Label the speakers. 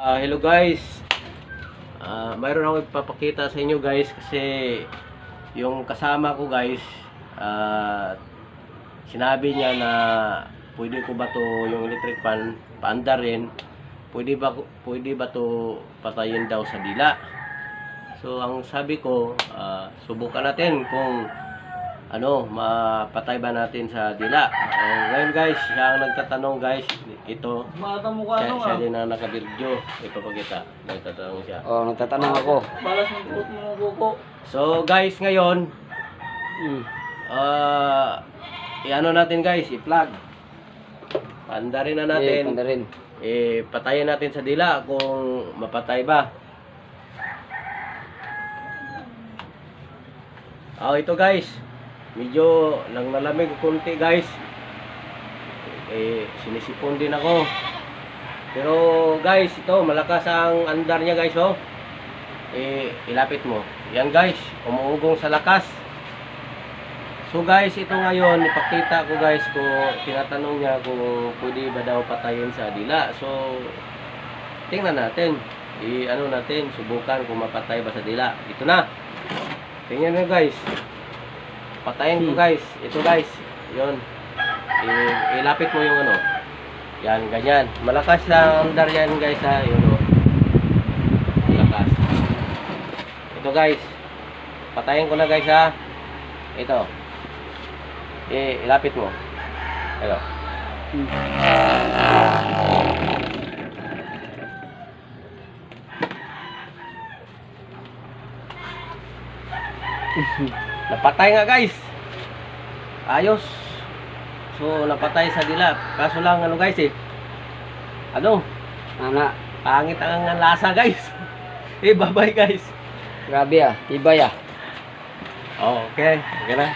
Speaker 1: Hello guys. Mayroon ako ipapakita sa inyo guys kasi yung kasama ko guys, sinabi niya na pwede ko ba to yung electric fan paandar rin. Pwede ba to patayin daw sa dila. So ang sabi ko, subukan natin kung mapatay ba natin sa dila. Ngayon guys, siya ang nagtatanong guys. Ito, siya din ang naka-video. Ipapakita. Nagtatanong siya.
Speaker 2: Oh, nagtatanong ako.
Speaker 3: Balas ng buhok mo ng buko.
Speaker 1: So guys, ngayon, i-ano natin guys, i-plug. Pandarin na natin.
Speaker 2: Pandarin.
Speaker 1: Patayin natin sa dila kung mapatay ba. Ito guys. Medyo nang nalamig konti guys. Sinisipon din ako. Pero guys, ito malakas ang andar niya guys, oh. Ilapit mo. Yan guys, umuugong sa lakas. So guys, ito ngayon ipakita ko guys kung tinatanong niya kung pwede ba daw patayin sa dila. So tingnan natin. Natin, subukan kung mapatay ba sa dila. Ito na. Tingnan niyo guys. Patayin ko guys. Ito guys. Yun. Ilapit mo yung yan, ganyan. Malakas lang andar yan guys ha. Yun o. Malakas. Ito guys. Patayin ko na guys ha. Ito. Ilapit mo. Ito. Napatay nga guys. Ayos. So napatay sa dila. Kaso lang guys pangit ang lasa guys. Bye bye guys.
Speaker 2: Grabe ah, tibay ah.
Speaker 1: Okay, okay na.